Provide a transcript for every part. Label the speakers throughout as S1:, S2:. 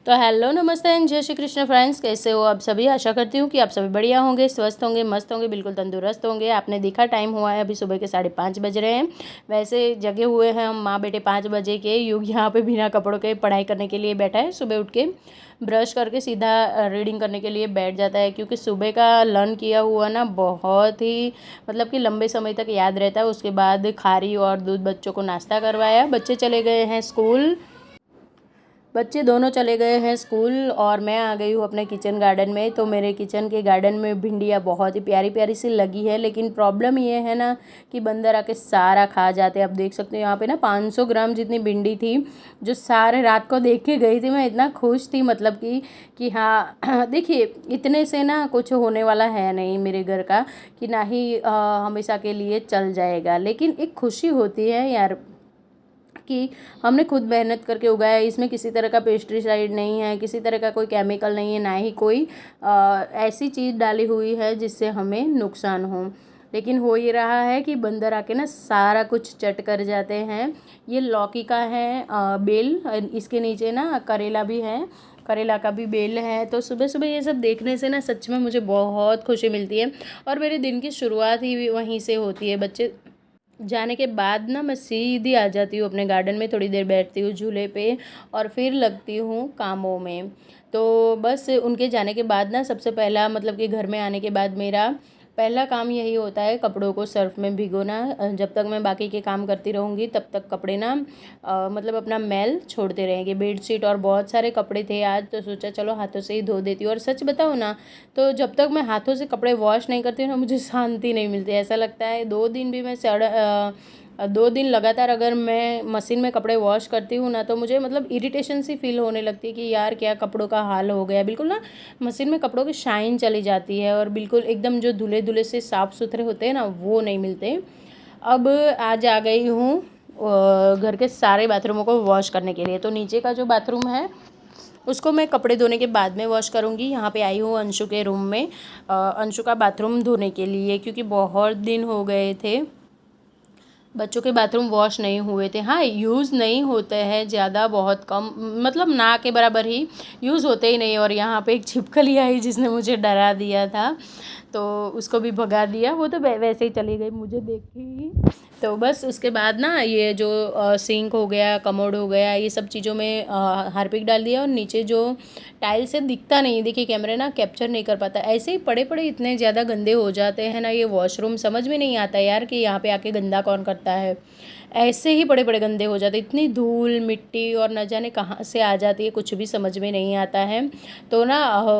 S1: तो हेलो नमस्ते एंड जय श्री कृष्ण फ्रेंड्स, कैसे हो आप सभी। आशा करती हूँ कि आप सभी बढ़िया होंगे, स्वस्थ होंगे, मस्त होंगे, बिल्कुल तंदुरुस्त होंगे। आपने देखा टाइम हुआ है अभी सुबह के 5:30 बज रहे हैं। वैसे जगे हुए हैं हम माँ बेटे 5 बजे के। युग यहाँ पे बिना कपड़ों के पढ़ाई करने के लिए बैठा है। सुबह उठ के ब्रश करके सीधा रीडिंग करने के लिए बैठ जाता है, क्योंकि सुबह का लर्न किया हुआ ना बहुत ही मतलब कि लंबे समय तक याद रहता है। उसके बाद खारी और दूध बच्चों को नाश्ता करवाया, बच्चे चले गए हैं स्कूल। बच्चे दोनों चले गए हैं स्कूल और मैं आ गई हूँ अपने किचन गार्डन में। तो मेरे किचन के गार्डन में भिंडियाँ बहुत ही प्यारी प्यारी सी लगी है, लेकिन प्रॉब्लम ये है ना कि बंदर आके सारा खा जाते हैं। आप देख सकते हो यहाँ पे ना 500 ग्राम जितनी भिंडी थी, जो सारे रात को देख के गई थी। मैं इतना खुश थी, मतलब कि हाँ देखिए, इतने से ना कुछ होने वाला है नहीं मेरे घर का, कि ना ही हमेशा के लिए चल जाएगा। लेकिन एक खुशी होती है यार कि हमने खुद मेहनत करके उगाया है। इसमें किसी तरह का पेस्टिसाइड नहीं है, किसी तरह का कोई केमिकल नहीं है, ना ही कोई ऐसी चीज़ डाली हुई है जिससे हमें नुकसान हो। लेकिन हो ये रहा है कि बंदर आके ना सारा कुछ चट कर जाते हैं। ये लौकी का है बेल, इसके नीचे ना करेला भी है, करेला का भी बेल है। तो सुबह सुबह ये सब देखने से ना सच में मुझे बहुत खुशी मिलती है, और मेरे दिन की शुरुआत ही वहीं से होती है। बच्चे जाने के बाद ना मैं सीधी आ जाती हूँ अपने गार्डन में, थोड़ी देर बैठती हूँ झूले पे और फिर लगती हूँ कामों में। तो बस उनके जाने के बाद ना सबसे पहला मतलब कि घर में आने के बाद मेरा पहला काम यही होता है कपड़ों को सर्फ में भिगोना। जब तक मैं बाकी के काम करती रहूँगी तब तक कपड़े ना मतलब अपना मैल छोड़ते रहेंगे। बेडशीट और बहुत सारे कपड़े थे आज, तो सोचा चलो हाथों से ही धो देती हूँ। और सच बताऊँ ना, तो जब तक मैं हाथों से कपड़े वॉश नहीं करती हूँ ना, मुझे शांति नहीं मिलती। ऐसा लगता है 2 दिन भी मैं 2 दिन लगातार अगर मैं मशीन में कपड़े वॉश करती हूँ ना, तो मुझे मतलब इरिटेशन सी फील होने लगती है कि यार क्या कपड़ों का हाल हो गया। बिल्कुल ना मशीन में कपड़ों की शाइन चली जाती है और बिल्कुल एकदम जो धुले धुले से साफ़ सुथरे होते हैं ना, वो नहीं मिलते। अब आज आ गई हूँ घर के सारे बाथरूमों को वॉश करने के लिए। तो नीचे का जो बाथरूम है उसको मैं कपड़े धोने के बाद में वॉश करूँगी। यहाँ पे आई हूँ अंशु के रूम में, अंशु का बाथरूम धोने के लिए, क्योंकि बहुत दिन हो गए थे बच्चों के बाथरूम वॉश नहीं हुए थे। हाँ, यूज़ नहीं होते हैं ज़्यादा, बहुत कम, मतलब ना के बराबर ही यूज़ होते ही नहीं। और यहाँ पे एक छिपकली आई जिसने मुझे डरा दिया था, तो उसको भी भगा दिया। वो तो वैसे ही चली गई मुझे देख के ही। तो बस उसके बाद ना ये जो सिंक हो गया, कमोड हो गया, ये सब चीज़ों में हार्पिक डाल दिया। और नीचे जो टाइल्स है दिखता नहीं, देखिए कैमरे ना कैप्चर नहीं कर पाता। ऐसे ही पड़े पड़े इतने ज़्यादा गंदे हो जाते हैं ना ये वॉशरूम, समझ में नहीं आता यार कि यहाँ पे आके गंदा कौन करता है। ऐसे ही बड़े बड़े गंदे हो जाते, इतनी धूल मिट्टी और न जाने कहाँ से आ जाती है, कुछ भी समझ में नहीं आता है। तो ना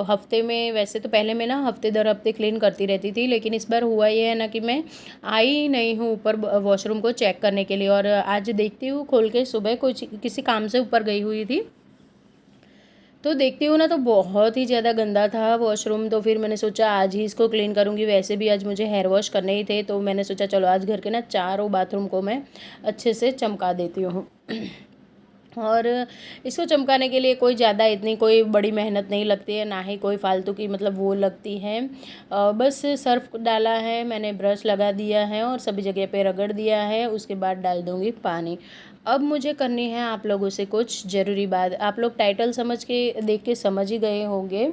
S1: हफ्ते में, वैसे तो पहले मैं ना हफ्ते दर हफ्ते क्लीन करती रहती थी, लेकिन इस बार हुआ ये है ना कि मैं आई नहीं हूँ ऊपर वॉशरूम को चेक करने के लिए। और आज देखती हूँ खोल के, सुबह कुछ किसी काम से ऊपर गई हुई थी तो देखती हूँ ना, तो बहुत ही ज़्यादा गंदा था वॉशरूम। तो फिर मैंने सोचा आज ही इसको क्लीन करूँगी। वैसे भी आज मुझे हेयर वॉश करने ही थे, तो मैंने सोचा चलो आज घर के ना चारों बाथरूम को मैं अच्छे से चमका देती हूँ। और इसको चमकाने के लिए कोई ज़्यादा इतनी कोई बड़ी मेहनत नहीं लगती है, ना ही कोई फालतू की मतलब वो लगती है। बस सर्फ डाला है मैंने, ब्रश लगा दिया है और सभी जगह पे रगड़ दिया है। उसके बाद डाल दूँगी पानी। अब मुझे करनी है आप लोगों से कुछ ज़रूरी बात। आप लोग टाइटल समझ के देख के समझ ही गए होंगे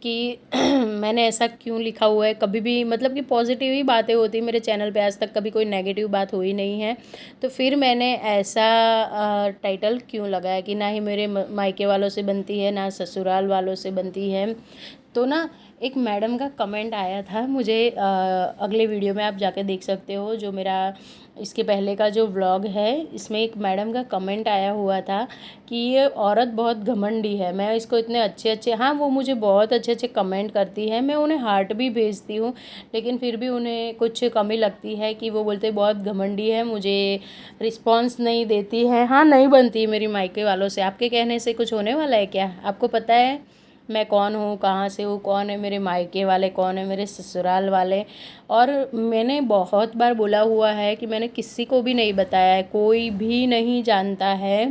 S1: कि मैंने ऐसा क्यों लिखा हुआ है। कभी भी मतलब कि पॉजिटिव ही बातें होती मेरे चैनल पे, आज तक कभी कोई नेगेटिव बात हुई नहीं है। तो फिर मैंने ऐसा टाइटल क्यों लगाया कि ना ही मेरे मायके वालों से बनती है, ना ससुराल वालों से बनती है। तो ना एक मैडम का कमेंट आया था मुझे, अगले वीडियो में आप जाके देख सकते हो, जो मेरा इसके पहले का जो व्लॉग है इसमें एक मैडम का कमेंट आया हुआ था कि ये औरत बहुत घमंडी है। मैं इसको इतने अच्छे अच्छे, हाँ वो मुझे बहुत अच्छे अच्छे कमेंट करती है, मैं उन्हें हार्ट भी भेजती हूँ, लेकिन फिर भी उन्हें कुछ कमी लगती है कि वो बोलते बहुत घमंडी है, मुझे रिस्पॉन्स नहीं देती है। हाँ, नहीं बनती मेरी मायके वालों से। आपके कहने से कुछ होने वाला है क्या? आपको पता है मैं कौन हूँ, कहाँ से हूँ, कौन है मेरे मायके वाले, कौन है मेरे ससुराल वाले। और मैंने बहुत बार बोला हुआ है कि मैंने किसी को भी नहीं बताया है, कोई भी नहीं जानता है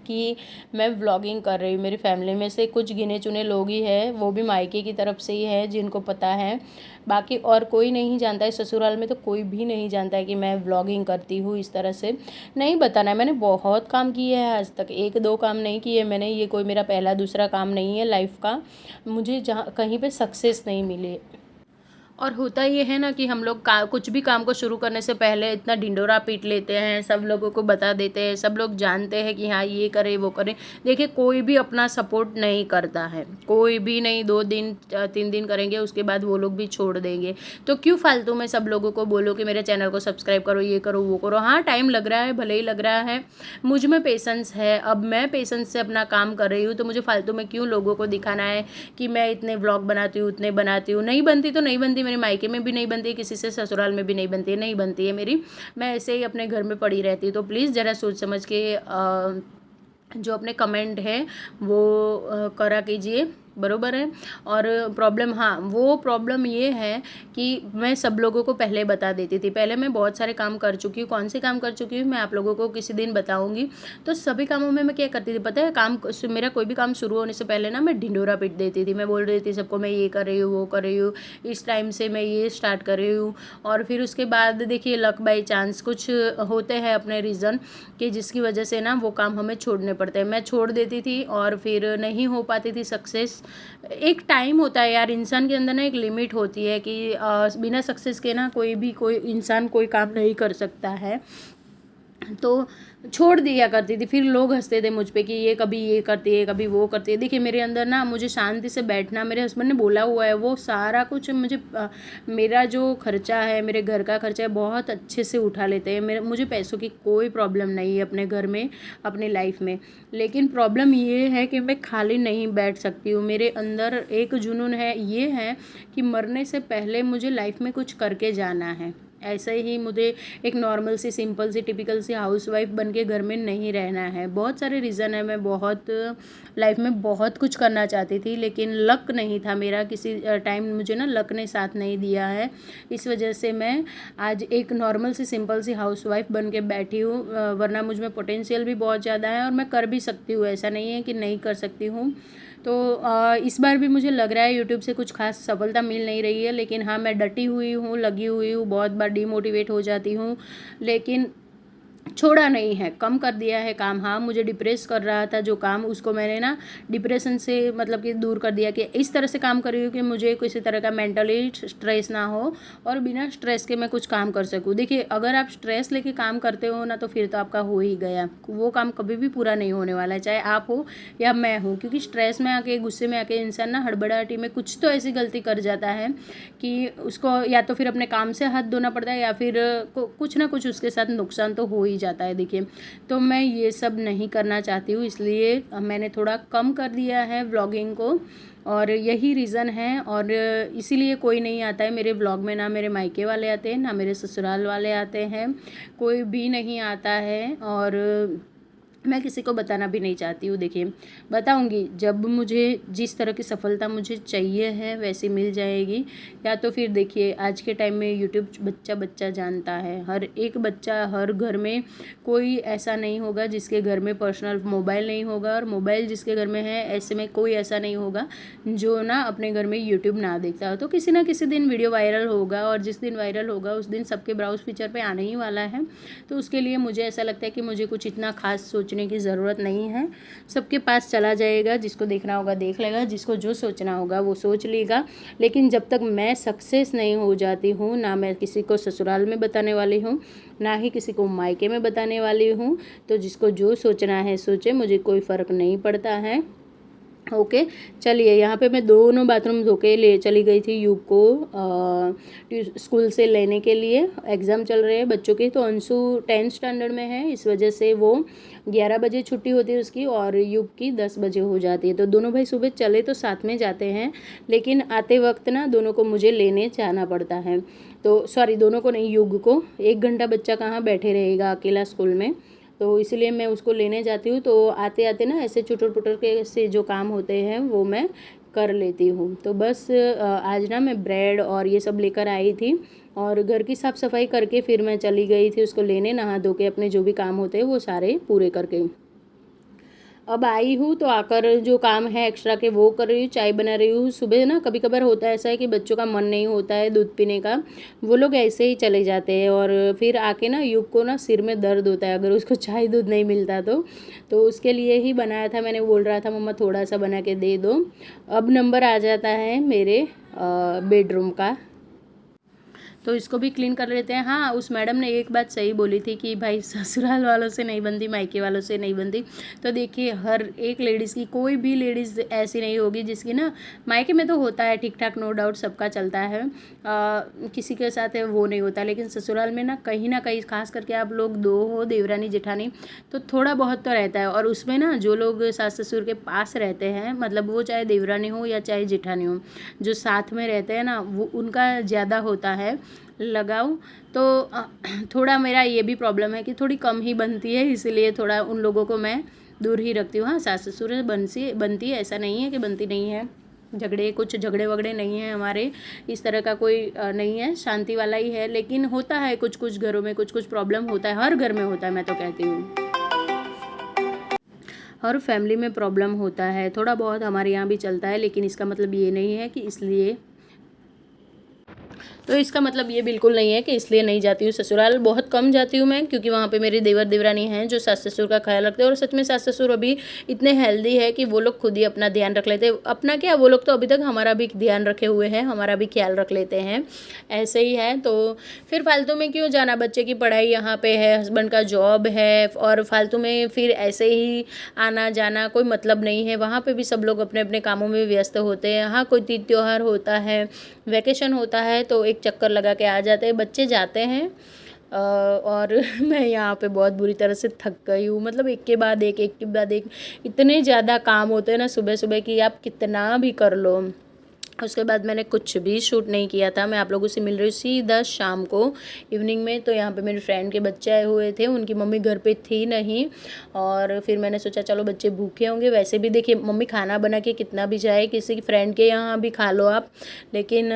S1: कि मैं व्लॉगिंग कर रही हूँ। मेरी फैमिली में से कुछ गिने चुने लोग ही हैं, वो भी मायके की तरफ से ही है जिनको पता है, बाकी और कोई नहीं जानता है। ससुराल में तो कोई भी नहीं जानता है कि मैं व्लॉगिंग करती हूँ। इस तरह से नहीं बताना है। मैंने बहुत काम किए हैं आज तक, एक दो काम नहीं किए मैंने, ये कोई मेरा पहला दूसरा काम नहीं है लाइफ का। मुझे जहाँ कहीं पे सक्सेस नहीं मिली। और होता ये है ना कि हम लोग कुछ भी काम को शुरू करने से पहले इतना ढिंढोरा पीट लेते हैं, सब लोगों को बता देते हैं, सब लोग जानते हैं कि हाँ ये करें वो करें। देखिए कोई भी अपना सपोर्ट नहीं करता है, कोई भी नहीं। 2 दिन 3 दिन करेंगे, उसके बाद वो लोग भी छोड़ देंगे। तो क्यों फालतू में सब लोगों को बोलो कि मेरे चैनल को सब्सक्राइब करो, ये करो वो करो। हाँ टाइम लग रहा है, भले ही लग रहा है, मुझ में पेशेंस है। अब मैं पेशेंस से अपना काम कर रही हूँ, तो मुझे फालतू में क्यों लोगों को दिखाना है कि मैं इतने व्लॉग बनाती हूँ, उतने बनाती हूँ। नहीं बनती तो नहीं बनती, मेरे मायके में भी नहीं बनती, किसी से ससुराल में भी नहीं बनती है, नहीं बनती है मेरी। मैं ऐसे ही अपने घर में पड़ी रहती हूँ। तो प्लीज़ ज़रा सोच समझ के जो अपने कमेंट हैं वो करा कीजिए, बरोबर है। और प्रॉब्लम, हाँ वो प्रॉब्लम ये है कि मैं सब लोगों को पहले बता देती थी। पहले मैं बहुत सारे काम कर चुकी हूँ, कौन से काम कर चुकी हूँ मैं आप लोगों को किसी दिन बताऊँगी। तो सभी कामों में मैं क्या करती थी पता है, मेरा कोई भी काम शुरू होने से पहले ना मैं ढिंढोरा पीट देती थी। मैं बोल रही थी सबको मैं ये कर रही हूँ, वो कर रही हूँ, इस टाइम से मैं ये स्टार्ट कर रही हूँ। और फिर उसके बाद देखिए लक बाई चांस कुछ होते हैं अपने रीज़न कि जिसकी वजह से ना वो काम हमें छोड़ने पड़ते हैं। मैं छोड़ देती थी और फिर नहीं हो पाती थी सक्सेस। एक टाइम होता है यार, इंसान के अंदर ना एक लिमिट होती है कि बिना सक्सेस के ना कोई इंसान कोई काम नहीं कर सकता है। तो छोड़ दिया करती थी। फिर लोग हंसते थे मुझ पे कि ये कभी ये करती है, कभी वो करती है। देखिए मेरे अंदर ना मुझे शांति से बैठना, मेरे हस्बैंड ने बोला हुआ है, वो सारा कुछ मुझे मेरा जो खर्चा है, मेरे घर का खर्चा है, बहुत अच्छे से उठा लेते हैं। मुझे पैसों की कोई प्रॉब्लम नहीं है अपने घर में, अपनी लाइफ में। लेकिन प्रॉब्लम ये है कि मैं खाली नहीं बैठ सकती हूँ। मेरे अंदर एक जुनून है, ये है कि मरने से पहले मुझे लाइफ में कुछ करके जाना है। ऐसे ही मुझे एक नॉर्मल सी सिंपल सी टिपिकल सी हाउसवाइफ बन के घर में नहीं रहना है। बहुत सारे रीज़न है, मैं बहुत लाइफ में बहुत कुछ करना चाहती थी, लेकिन लक नहीं था मेरा। किसी टाइम मुझे ना लक ने साथ नहीं दिया है। इस वजह से मैं आज एक नॉर्मल सी सिंपल सी हाउसवाइफ बन के बैठी हूँ। वरना मुझ में पोटेंशियल भी बहुत ज़्यादा है और मैं कर भी सकती हूँ, ऐसा नहीं है कि नहीं कर सकती हूँ। तो इस बार भी मुझे लग रहा है यूट्यूब से कुछ खास सफलता मिल नहीं रही है, लेकिन हाँ मैं डटी हुई हूँ, लगी हुई हूँ। बहुत बार डीमोटिवेट हो जाती हूँ, लेकिन छोड़ा नहीं है, कम कर दिया है काम। हाँ मुझे डिप्रेस कर रहा था जो काम, उसको मैंने ना डिप्रेशन से मतलब कि दूर कर दिया कि इस तरह से काम कर रही हूँ कि मुझे किसी तरह का मेंटली स्ट्रेस ना हो और बिना स्ट्रेस के मैं कुछ काम कर सकूँ। देखिए अगर आप स्ट्रेस लेके काम करते हो ना, तो फिर तो आपका हो ही गया, वो काम कभी भी पूरा नहीं होने वाला है, चाहे आप हो या मैं हूँ। क्योंकि स्ट्रेस में आके, गुस्से में आके इंसान ना हड़बड़ाहटी में कुछ तो ऐसी गलती कर जाता है कि उसको या तो फिर अपने काम से हाथ धोना पड़ता है, या फिर कुछ ना कुछ उसके साथ नुकसान तो हो ही जाता है। देखिए तो मैं ये सब नहीं करना चाहती हूँ, इसलिए मैंने थोड़ा कम कर दिया है व्लॉगिंग को, और यही रीज़न है। और इसीलिए कोई नहीं आता है मेरे व्लॉग में, ना मेरे मायके वाले आते हैं, ना मेरे ससुराल वाले आते हैं, कोई भी नहीं आता है। और मैं किसी को बताना भी नहीं चाहती हूँ। देखिए बताऊँगी जब मुझे जिस तरह की सफलता मुझे चाहिए है वैसी मिल जाएगी। या तो फिर देखिए आज के टाइम में यूट्यूब बच्चा बच्चा जानता है, हर एक बच्चा, हर घर में कोई ऐसा नहीं होगा जिसके घर में पर्सनल मोबाइल नहीं होगा, और मोबाइल जिसके घर में है ऐसे में कोई ऐसा नहीं होगा जो ना अपने घर में यूट्यूब ना देखता हो। तो किसी ना किसी दिन वीडियो वायरल होगा, और जिस दिन वायरल होगा उस दिन सबके ब्राउज फीचर पे आने ही वाला है। तो उसके लिए मुझे ऐसा लगता है कि मुझे कुछ इतना खास सोचने की ज़रूरत नहीं है, सबके पास चला जाएगा, जिसको देखना होगा देख लेगा, जिसको जो सोचना होगा वो सोच लेगा। लेकिन जब तक मैं सक्सेस नहीं हो जाती हूँ, ना मैं किसी को ससुराल में बताने वाली हूँ, ना ही किसी को मायके में बताने वाली हूँ। तो जिसको जो सोचना है सोचे, मुझे कोई फ़र्क नहीं पड़ता है। ओके चलिए, यहाँ पे मैं दोनों बाथरूम धो के ले चली गई थी युग को स्कूल से लेने के लिए। एग्ज़ाम चल रहे हैं बच्चों के, तो अंशु 10th स्टैंडर्ड में है, इस वजह से वो 11 बजे छुट्टी होती है उसकी, और युग की 10 बजे हो जाती है। तो दोनों भाई सुबह चले तो साथ में जाते हैं, लेकिन आते वक्त ना दोनों को मुझे लेने जाना पड़ता है। तो सॉरी, दोनों को नहीं, युग को। 1 घंटा बच्चा कहाँ बैठे रहेगा अकेला स्कूल में, तो इसलिए मैं उसको लेने जाती हूँ। तो आते आते ना ऐसे चुटर पुटर के से जो काम होते हैं वो मैं कर लेती हूँ। तो बस आज ना मैं ब्रेड और ये सब लेकर आई थी, और घर की साफ़ सफाई करके फिर मैं चली गई थी उसको लेने, नहा धो के अपने जो भी काम होते हैं वो सारे पूरे करके। अब आई हूँ तो आकर जो काम है एक्स्ट्रा के वो कर रही हूँ, चाय बना रही हूँ। सुबह ना कभी कभार होता है ऐसा है कि बच्चों का मन नहीं होता है दूध पीने का, वो लोग ऐसे ही चले जाते हैं और फिर आके ना युग को ना सिर में दर्द होता है अगर उसको चाय दूध नहीं मिलता तो उसके लिए ही बनाया था मैंने। बोल रहा था मम्मा थोड़ा सा बना के दे दो। अब नंबर आ जाता है मेरे बेडरूम का, तो इसको भी क्लीन कर लेते हैं। हाँ, उस मैडम ने एक बात सही बोली थी कि भाई ससुराल वालों से नहीं बनती, मायके वालों से नहीं बनती। तो देखिए हर एक लेडीज़ की, कोई भी लेडीज़ ऐसी नहीं होगी जिसकी ना, मायके में तो होता है ठीक ठाक, नो डाउट सबका चलता है, किसी के साथ है वो नहीं होता, लेकिन ससुराल में ना कहीं खास करके आप लोग दो हो, देवरानी जेठानी, तो थोड़ा बहुत तो रहता है। और उसमें ना जो लोग सास ससुर के पास रहते हैं, मतलब वो चाहे देवरानी हो या चाहे जेठानी हो, जो साथ में रहते हैं ना, वो उनका ज़्यादा होता है लगाओ। तो थोड़ा मेरा ये भी प्रॉब्लम है कि थोड़ी कम ही बनती है, इसलिए थोड़ा उन लोगों को मैं दूर ही रखती हूँ। हाँ, सास ससुर बनती है, ऐसा नहीं है कि बनती नहीं है। कुछ झगड़े वगड़े नहीं हैं हमारे, इस तरह का कोई नहीं है, शांति वाला ही है। लेकिन होता है कुछ कुछ घरों में कुछ कुछ प्रॉब्लम होता है, हर घर में होता है, मैं तो कहती हूँ हर फैमिली में प्रॉब्लम होता है। थोड़ा बहुत हमारे यहाँ भी चलता है, लेकिन इसका मतलब ये नहीं है कि इसलिए, तो इसका मतलब ये बिल्कुल नहीं है कि इसलिए नहीं जाती हूँ ससुराल। बहुत कम जाती हूँ मैं, क्योंकि वहाँ पे मेरे देवर देवरानी हैं जो सास ससुर का ख्याल रखते हैं। और सच में सास ससुर अभी इतने हेल्दी है कि वो लोग खुद ही अपना ध्यान रख लेते हैं। अपना क्या, वो लोग तो अभी तक हमारा भी ध्यान रखे हुए हैं, हमारा भी ख्याल रख लेते हैं, ऐसे ही है। तो फिर फालतू में क्यों जाना, बच्चे की पढ़ाई यहाँ पे है, हस्बैंड का जॉब है, और फालतू में फिर ऐसे ही आना जाना कोई मतलब नहीं है। वहाँ पे भी सब लोग अपने अपने कामों में व्यस्त होते हैं। हाँ, कोई तीज त्योहार होता है, वैकेशन होता है, तो एक चक्कर लगा के आ जाते हैं, बच्चे जाते हैं। और मैं यहाँ पे बहुत बुरी तरह से थक गई हूँ। मतलब एक के बाद एक इतने ज़्यादा काम होते हैं ना सुबह सुबह कि आप कितना भी कर लो। उसके बाद मैंने कुछ भी शूट नहीं किया था। मैं आप लोगों से मिल रही हूँ सीधा शाम को, इवनिंग में। तो यहाँ पे मेरे फ्रेंड के बच्चे आए हुए थे, उनकी मम्मी घर पे थी नहीं, और फिर मैंने सोचा चलो बच्चे भूखे होंगे, वैसे भी देखिए मम्मी खाना बना के कितना भी जाए, किसी फ्रेंड के यहाँ भी खा लो आप, लेकिन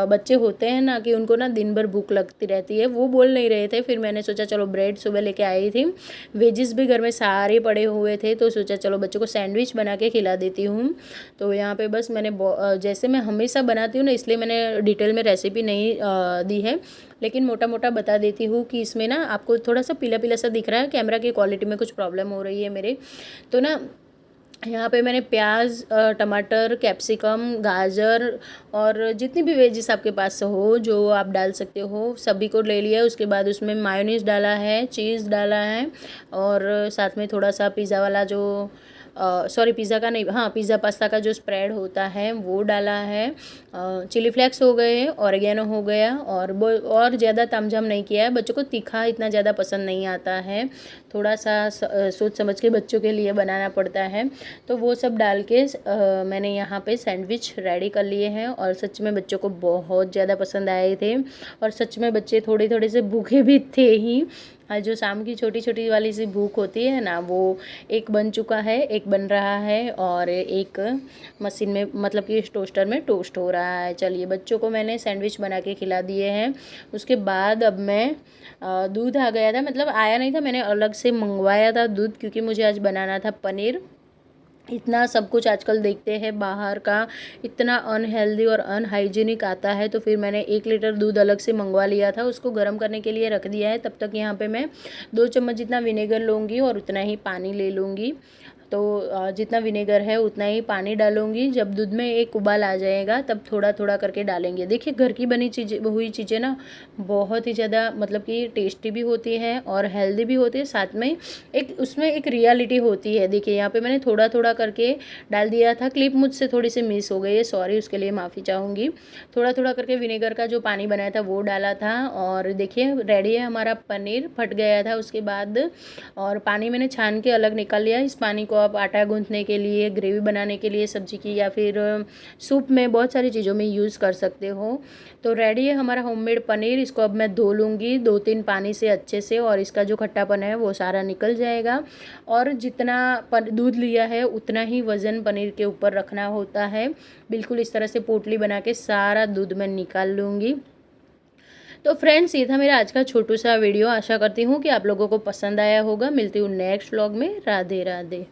S1: बच्चे होते हैं ना कि उनको ना दिन भर भूख लगती रहती है, वो बोल नहीं रहे थे। फिर मैंने सोचा चलो ब्रेड सुबह लेके आई थी, वेजिस भी घर में सारे पड़े हुए थे, तो सोचा चलो बच्चों को सैंडविच बना के खिला देती हूँ। तो यहाँ पे बस मैंने जैसे मैं हमेशा बनाती हूँ ना, इसलिए मैंने डिटेल में रेसिपी नहीं दी है, लेकिन मोटा मोटा बता देती हूँ कि इसमें ना आपको थोड़ा सा पीला पीला सा दिख रहा है, कैमरा की क्वालिटी में कुछ प्रॉब्लम हो रही है मेरे। तो ना यहाँ पे मैंने प्याज, टमाटर, कैप्सिकम, गाजर और जितनी भी वेजिस आपके पास हो जो आप डाल सकते हो सभी को ले लिया। उसके बाद उसमें मायोनीज डाला है, चीज़ डाला है, और साथ में थोड़ा सा पिज़्ज़ा वाला जो सॉरी पिज़्ज़ा का नहीं, हाँ पिज़्ज़ा पास्ता का जो स्प्रेड होता है वो डाला है। चिली फ्लेक्स हो गए, ऑरिगेनो हो गया, और ज़्यादा तामझाम नहीं किया है। बच्चों को तीखा इतना ज़्यादा पसंद नहीं आता है, थोड़ा सा सोच समझ के बच्चों के लिए बनाना पड़ता है। तो वो सब डाल के मैंने यहाँ पे सैंडविच रेडी कर लिए हैं, और सच में बच्चों को बहुत ज़्यादा पसंद आए थे। और सच में बच्चे थोड़े थोड़े से भूखे भी थे ही। जो शाम की छोटी छोटी वाली सी भूख होती है ना, वो एक बन चुका है, एक बन रहा है, और एक मशीन में मतलब कि टोस्टर में टोस्ट हो रहा है। चलिए बच्चों को मैंने सैंडविच बना के खिला दिए हैं। उसके बाद अब मैं दूध आ गया था, मतलब आया नहीं था, मैंने अलग से मंगवाया था दूध, क्योंकि मुझे आज बनाना था पनीर। इतना सब कुछ आजकल देखते हैं बाहर का, इतना अनहेल्दी और अनहाइजीनिक आता है, तो फिर मैंने 1 लीटर दूध अलग से मंगवा लिया था, उसको गर्म करने के लिए रख दिया है। तब तक यहाँ पे मैं 2 चम्मच जितना विनेगर लूँगी और उतना ही पानी ले लूँगी। तो जितना विनेगर है उतना ही पानी डालूंगी। जब दूध में एक उबाल आ जाएगा तब थोड़ा थोड़ा करके डालेंगे। देखिए घर की बनी चीज़ें ना बहुत ही ज़्यादा मतलब कि टेस्टी भी होती है और हेल्दी भी होती है, साथ में एक उसमें एक रियलिटी होती है। देखिए यहाँ पे मैंने थोड़ा थोड़ा करके डाल दिया था, क्लिप मुझसे थोड़ी सी मिस हो गई है, सॉरी, उसके लिए माफ़ी चाहूँगी। थोड़ा थोड़ा करके विनेगर का जो पानी बनाया था वो डाला था, और देखिए रेडी है हमारा पनीर। फट गया था उसके बाद, और पानी मैंने छान के अलग निकाल लिया। इस पानी को आप आटा गूंथने के लिए, ग्रेवी बनाने के लिए सब्जी की, या फिर सूप में, बहुत सारी चीज़ों में यूज़ कर सकते हो। तो रेडी है हमारा होममेड पनीर। इसको अब मैं धो लूँगी 2-3 पानी से अच्छे से, और इसका जो खट्टापन है वो सारा निकल जाएगा। और जितना दूध लिया है उतना ही वज़न पनीर के ऊपर रखना होता है। बिल्कुल इस तरह से पोटली बना के सारा दूध मैं निकाल लूँगी। तो फ्रेंड्स, ये था मेरा आज का छोटू सा वीडियो। आशा करती हूँ कि आप लोगों को पसंद आया होगा। मिलती हूँ नेक्स्ट व्लॉग में। राधे राधे।